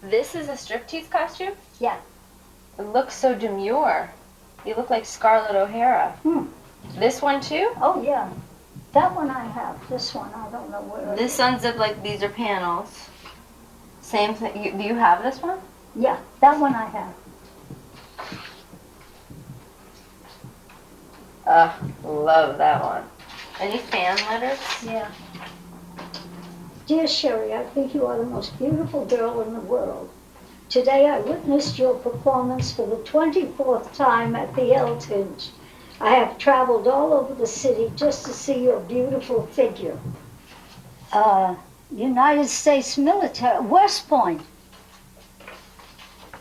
This is a striptease costume? Yeah. It looks so demure. You look like Scarlett O'Hara. This one too? Oh, yeah. That one I have. This one, I don't know where it is. This unzipped like these are panels. Same thing. Do you have this one? Yeah, that one I have. Love that one. Any fan letters? Yeah. Dear Sherry, I think you are the most beautiful girl in the world. Today I witnessed your performance for the 24th time at the Eltinge. I have traveled all over the city just to see your beautiful figure. United States military, West Point.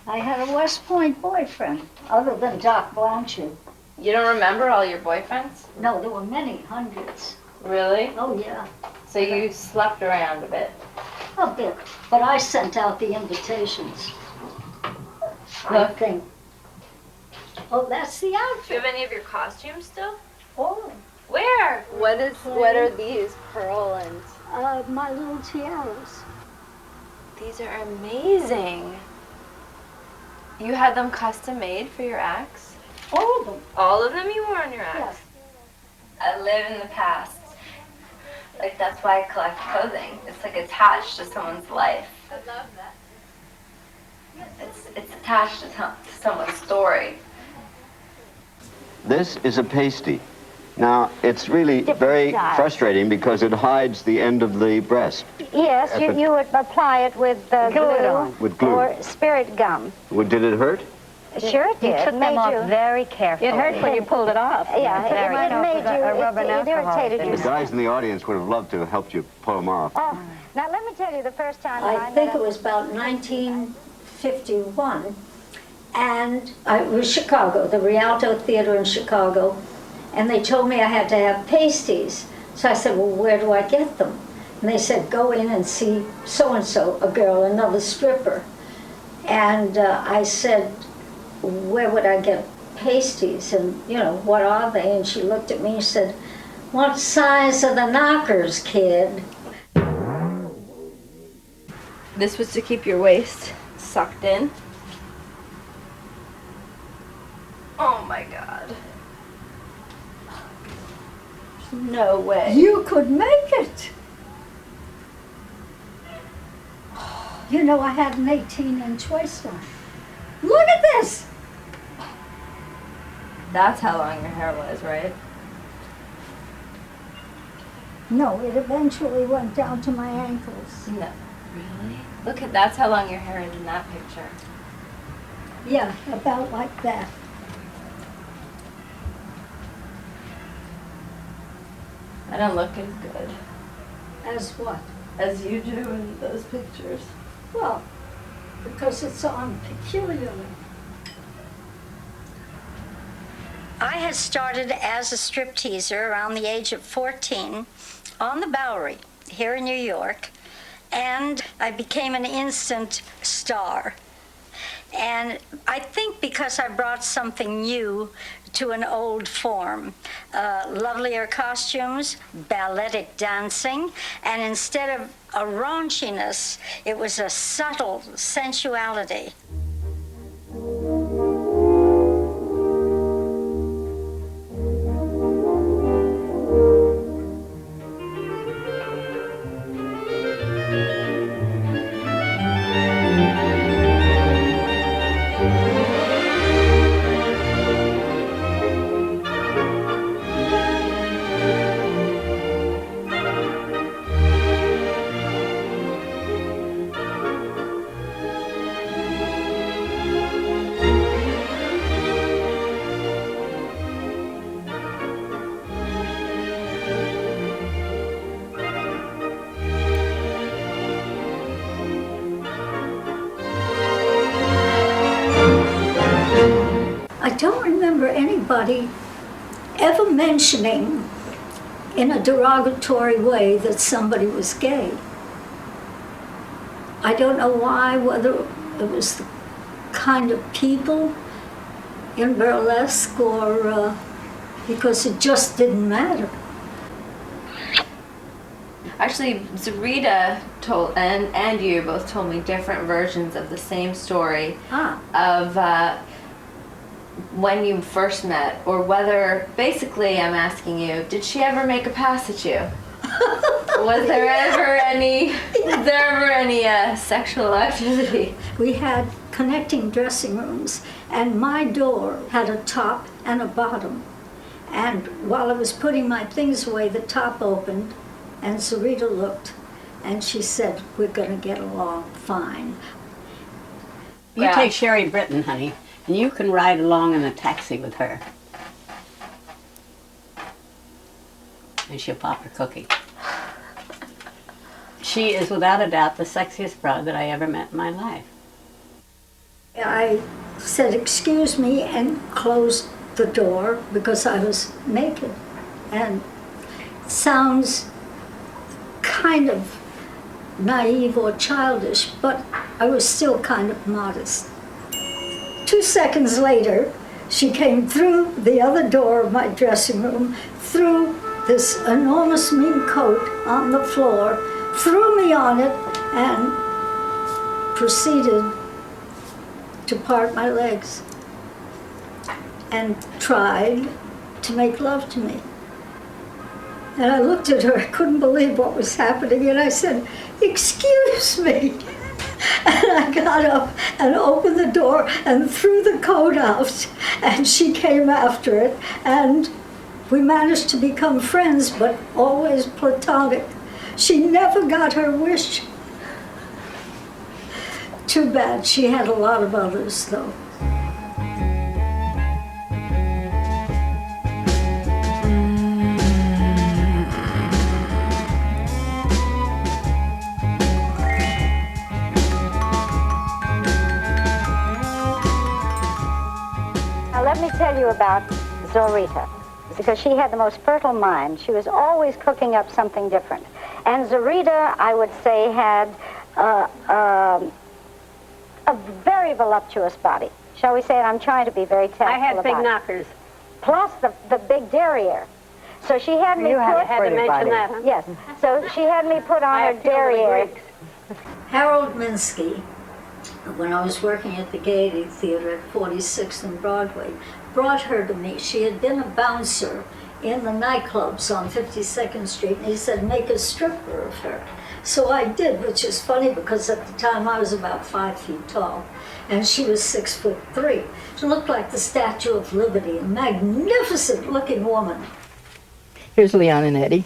I had a West Point boyfriend, other than Doc Blanchard. You don't remember all your boyfriends? No, there were many, hundreds. Really? Oh, yeah. So you slept around a bit? A bit, but I sent out the invitations. I think. Oh, that's the Do you outfit. have any of your costumes still? Oh, Where? What are these? Pearl and... my little tiaras. These are amazing. You had them custom made for your acts? All of them. All of them you wore on your acts? Yes. I live in the past. Like, that's why I collect clothing. It's like attached to someone's life. I love that. It's attached to someone's story. This is a pasty. Now, it's really very frustrating because it hides the end of the breast. Yes, you would apply it with glue, With glue. or spirit gum. Did it hurt? Sure it did. You took them off very carefully. It hurt when you pulled it off. Yeah, it made you, it irritated you. The guys in the audience would have loved to have helped you pull them off. Oh, now let me tell you the first time that I think it was about 1951, and it was Chicago, the Rialto Theater in Chicago, and they told me I had to have pasties. So I said, well, where do I get them? And they said, go in and see so-and-so, a girl, another stripper. And I said, where would I get pasties? And, you know, what are they? And she looked at me and said, what size are the knockers, kid? This was to keep your waist sucked in. Oh my God. No way. You could make it. You know, I had an 18-inch waistline. Look at this. That's how long your hair was, right? No, it eventually went down to my ankles. No. Really? Look at, that's how long your hair is in that picture. Yeah, about like that. I don't look as good As what? as you do in those pictures. Well, because it's on peculiarly. I had started as a stripteaser around the age of 14 on the Bowery here in New York, and I became an instant star. And I think because I brought something new to an old form, lovelier costumes, balletic dancing, and instead of a raunchiness, it was a subtle sensuality. I don't remember anybody ever mentioning in a derogatory way that somebody was gay. I don't know why, whether it was the kind of people in burlesque or because it just didn't matter. Actually, Zorita told, and you both told me different versions of the same story of when you first met, or whether, basically I'm asking you, did she ever make a pass at you? Was there ever any sexual activity? We had connecting dressing rooms, and my door had a top and a bottom. And while I was putting my things away, the top opened, and Zorita looked, and she said, "We're going to get along fine." You take Sherry Britton, honey, and you can ride along in a taxi with her. And she'll pop her cookie. She is without a doubt the sexiest broad that I ever met in my life. I said, "Excuse me," and closed the door because I was naked. And it sounds kind of naive or childish, but I was still kind of modest. 2 seconds later, she came through the other door of my dressing room, threw this enormous mink coat on the floor, threw me on it, and proceeded to part my legs and tried to make love to me. And I looked at her, I couldn't believe what was happening, and I said, "Excuse me." And I got up and opened the door and threw the coat out, and she came after it, and we managed to become friends, but always platonic. She never got her wish. Too bad. She had a lot of others, though. Now let me tell you about Zorita, because she had the most fertile mind. She was always cooking up something different. And Zorita, I would say, had a very voluptuous body. Shall we say it? I'm trying to be very tactful I had big about it. knockers. Plus the big derriere. So she had me You put... had to mention that, huh? Yes. So she had me put on her derriere. Harold Minsky, when I was working at the Gaiety Theater at 46th and Broadway, brought her to me. She had been a bouncer in the nightclubs on 52nd Street, and he said, "Make a stripper of her." So I did, which is funny because at the time I was about 5 feet tall, and she was 6'3". She looked like the Statue of Liberty, a magnificent looking woman. Here's Leon and Eddie.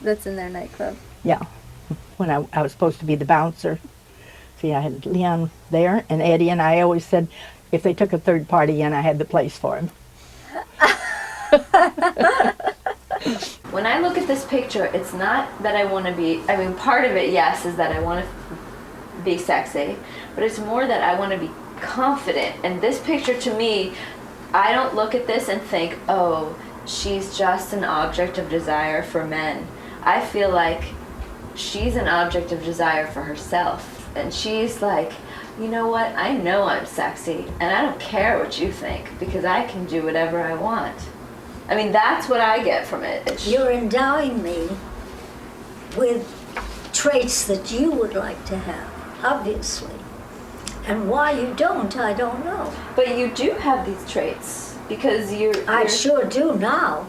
That's in their nightclub. Yeah, when I was supposed to be the bouncer. See, I had Leon there and Eddie, and I always said if they took a third party in, I had the place for him. When I look at this picture, it's not that I want to be, I mean, part of it, yes, is that I want to be sexy, but it's more that I want to be confident. And this picture, to me, I don't look at this and think, oh, she's just an object of desire for men. I feel like she's an object of desire for herself. And she's like, you know what, I know I'm sexy, and I don't care what you think, because I can do whatever I want. I mean, that's what I get from it. You're endowing me with traits that you would like to have, obviously. And why you don't, I don't know. But you do have these traits, because I sure do now,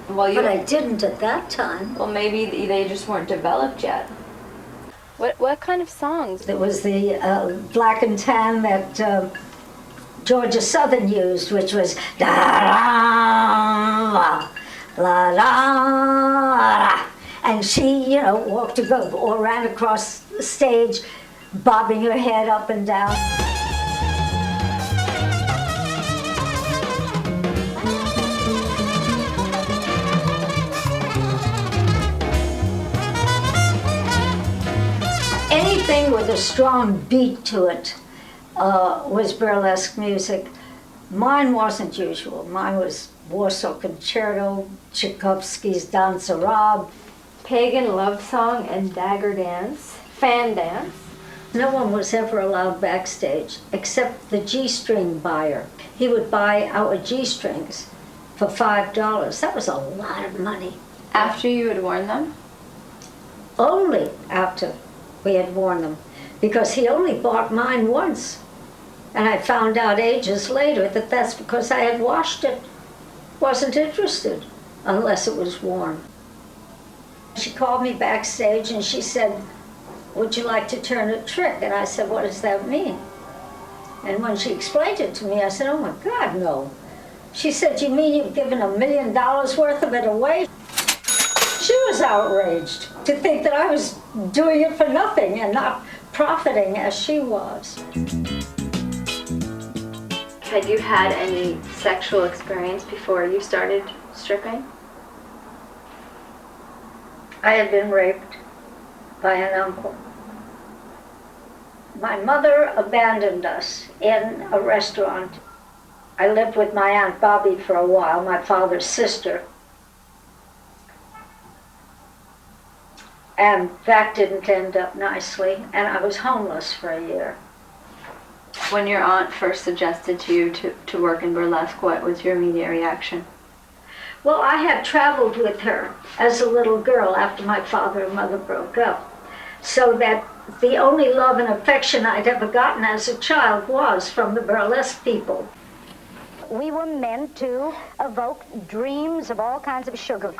well, but I didn't at that time. Well, maybe they just weren't developed yet. What kind of songs? There was the black and tan that Georgia Southern used, which was da la la la, and she, you know, walked or ran across the stage, bobbing her head up and down. Anything with a strong beat to it was burlesque music. Mine wasn't usual. Mine was Warsaw Concerto, Tchaikovsky's Danse Arabe. Pagan love song and dagger dance, fan dance. No one was ever allowed backstage except the G-string buyer. He would buy our G-strings for $5. That was a lot of money. After you had worn them? only after we had worn them, because he only bought mine once. And I found out ages later that that's because I had washed it. Wasn't interested unless it was worn. She called me backstage and she said, "Would you like to turn a trick?" And I said, "What does that mean?" And when she explained it to me, I said, "Oh my God, no." She said, "You mean you've given $1 million worth of it away?" She was outraged to think that I was doing it for nothing and not profiting as she was. Had you had any sexual experience before you started stripping? I had been raped by an uncle. My mother abandoned us in a restaurant. I lived with my Aunt Bobby for a while, my father's sister. And that didn't end up nicely, and I was homeless for a year. When your aunt first suggested to you to work in burlesque, what was your immediate reaction? Well, I had traveled with her as a little girl after my father and mother broke up, so that the only love and affection I'd ever gotten as a child was from the burlesque people. We were meant to evoke dreams of all kinds of sugar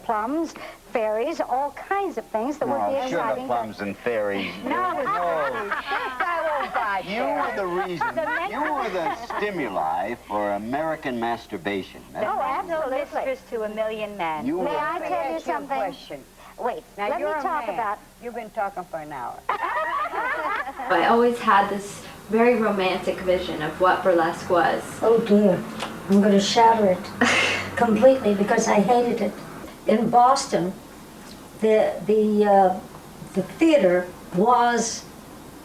plums, fairies, all kinds of things that would be exciting. Sugar plums and fairies. No. You were the reason. You were the stimuli for American masturbation. Oh, absolutely. Mistress to $1 million men. You May were. I tell you something? Question. Wait, Now let me you're a talk man. about... You've been talking for an hour. I always had this very romantic vision of what burlesque was. Oh dear, I'm going to shatter it completely because I hated it. In Boston, the theater was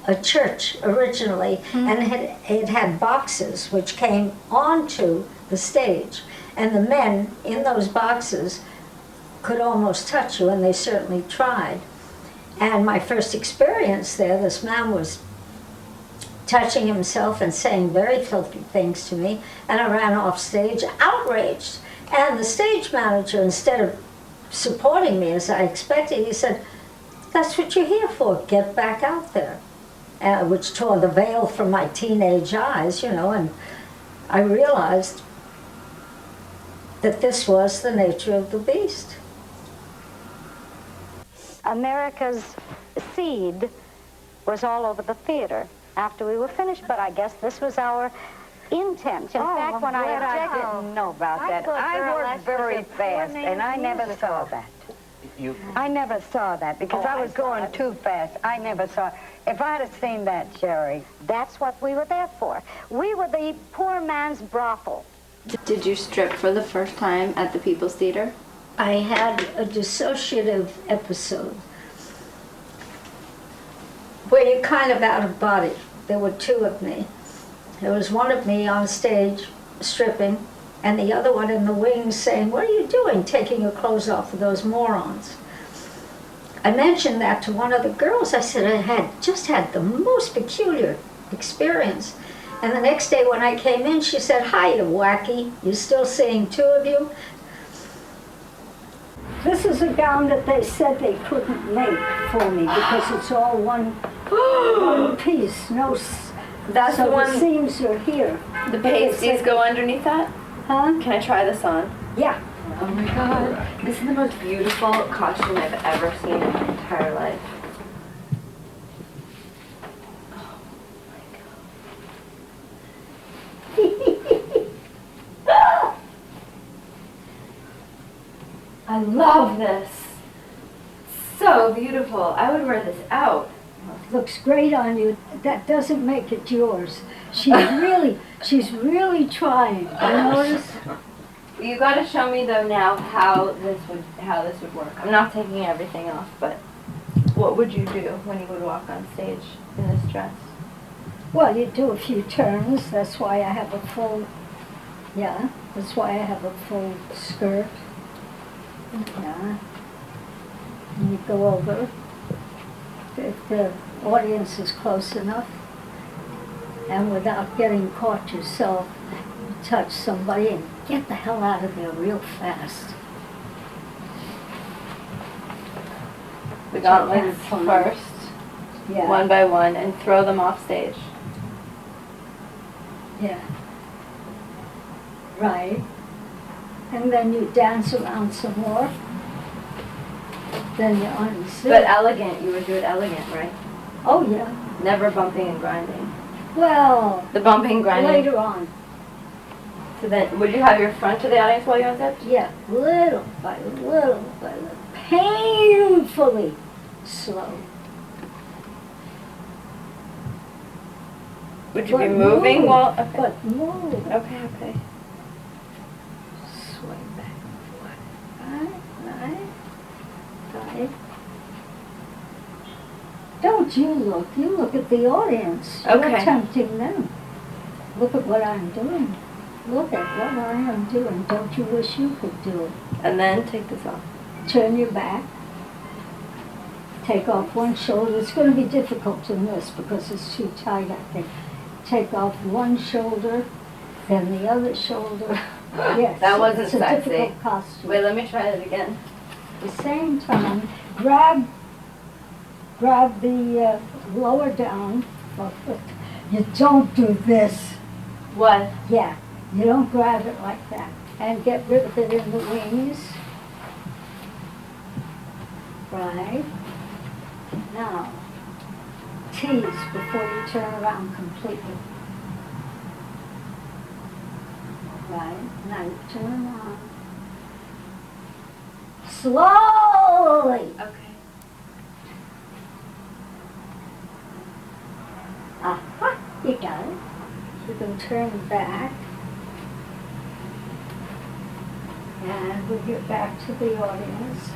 a church originally, and it had boxes which came onto the stage, and the men in those boxes could almost touch you, and they certainly tried. And my first experience there, this man was touching himself and saying very filthy things to me, and I ran off stage outraged. And the stage manager, instead of supporting me as I expected, he said, "That's what you're here for, get back out there." Which tore the veil from my teenage eyes, you know, and I realized that this was the nature of the beast. America's seed was all over the theater after we were finished, but I guess this was our intent. In fact, when I objected... I didn't know about that. I worked very fast, and I never saw that. I never saw that because I was going too fast. I never saw it. If I'd have seen that, Sherry. That's what we were there for. We were the poor man's brothel. Did you strip for the first time at the People's Theater? I had a dissociative episode where you're kind of out of body. There were two of me. There was one of me on stage stripping, and the other one in the wings saying, "What are you doing, taking your clothes off for those morons?" I mentioned that to one of the girls. I said I had just had the most peculiar experience. And the next day when I came in, she said, "Hi, you wacky. You still seeing two of you?" This is a gown that they said they couldn't make for me because it's all one piece. That's so the one. The seams are here. The pasties go underneath that? Huh? Can I try this on? Yeah. Oh my god. This is the most beautiful costume I've ever seen in my entire life. Oh my god. I love this. So beautiful. I would wear this out. Looks great on you. That doesn't make it yours. She's really trying. You notice? You got to show me though now how this would work. I'm not taking everything off, but what would you do when you would walk on stage in this dress? Well, you do a few turns. That's why I have a full. Yeah, that's why I have a full skirt. Yeah. And you go over. If the audience is close enough, and without getting caught yourself, you touch somebody and get the hell out of there real fast. the gauntlets first, Yeah. one by one, and throw them off stage. Yeah. Right. And then you dance around some more. Then you unzip. But elegant, you would do it elegant, right? Oh, yeah. Never bumping and grinding. Well, The bumping and grinding. later on. So then, would you have your front to the audience while you unzipped? Yeah, little by little by little. Painfully slow. Would you be But moving move, while? Okay. But move. Okay, okay. Sway back and forth. Right. Don't you look. You look at the audience. You're Okay. tempting them. Look at what I'm doing. Look at what I am doing. Don't you wish you could do it? And then take this off. Turn your back. Take off one shoulder. It's going to be difficult in this because it's too tight, I think. Take off one shoulder, then the other shoulder. Yes. That wasn't it's a sexy. difficult costume. Wait, let me try it again. At the same time, grab the lower down. You don't do this. What? Yeah, you don't grab it like that. And get rid of it in the wings. Right. Now, tease before you turn around completely. Right. Now you turn around. Slowly. Okay. Aha, you got it. You can turn back. And we get back to the audience.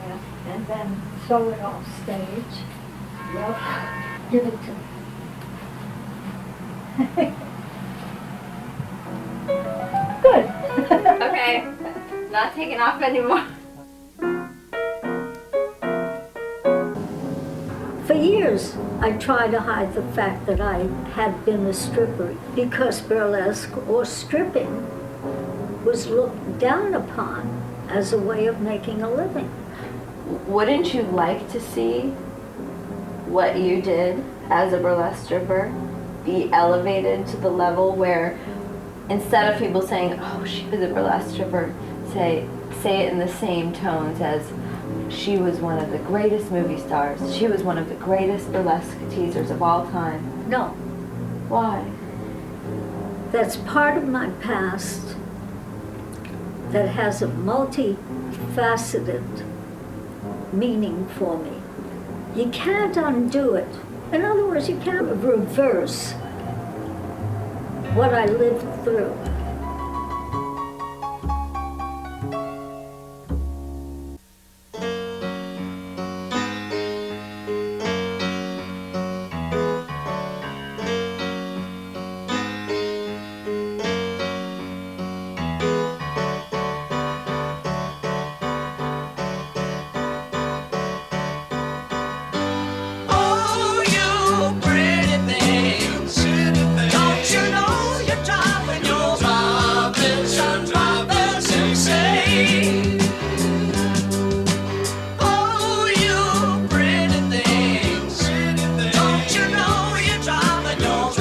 Yeah. And then throw it off stage. Yep. Give it to me. Good. Okay. Not taking off anymore. For years, I tried to hide the fact that I had been a stripper because burlesque or stripping was looked down upon as a way of making a living. Wouldn't you like to see what you did as a burlesque stripper be elevated to the level where instead of people saying, oh, she was a burlesque stripper, say it in the same tones as she was one of the greatest movie stars. She was one of the greatest burlesque teasers of all time. No, Why? that's part of my past that has a multifaceted meaning for me. You can't undo it. In other words, you can't reverse what I lived through. Oh, you pretty things. Don't you know you're driving your drivers insane? Oh, you pretty things. Don't you know you're driving your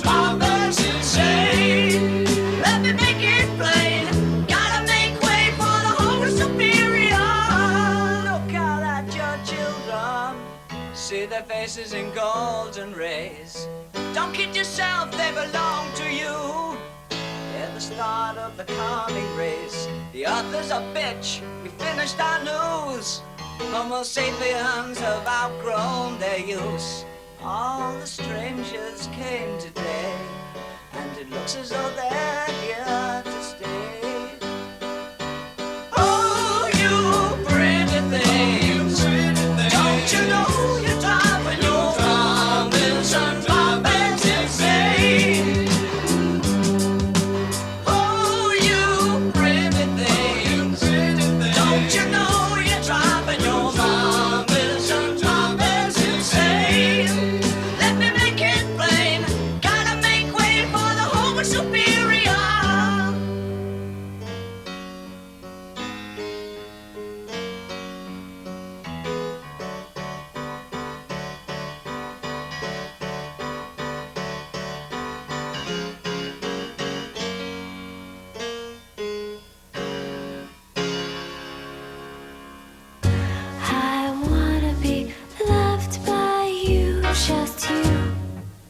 drivers insane? Let me make it plain. Gotta make way for the whole superior. Look out at your children. See their faces in golden rays. Don't kid yourself, they belong to you. They're the start of the coming race. The author's a bitch, we finished our news. Homo sapiens have outgrown their use. All the strangers came today, and it looks as though they're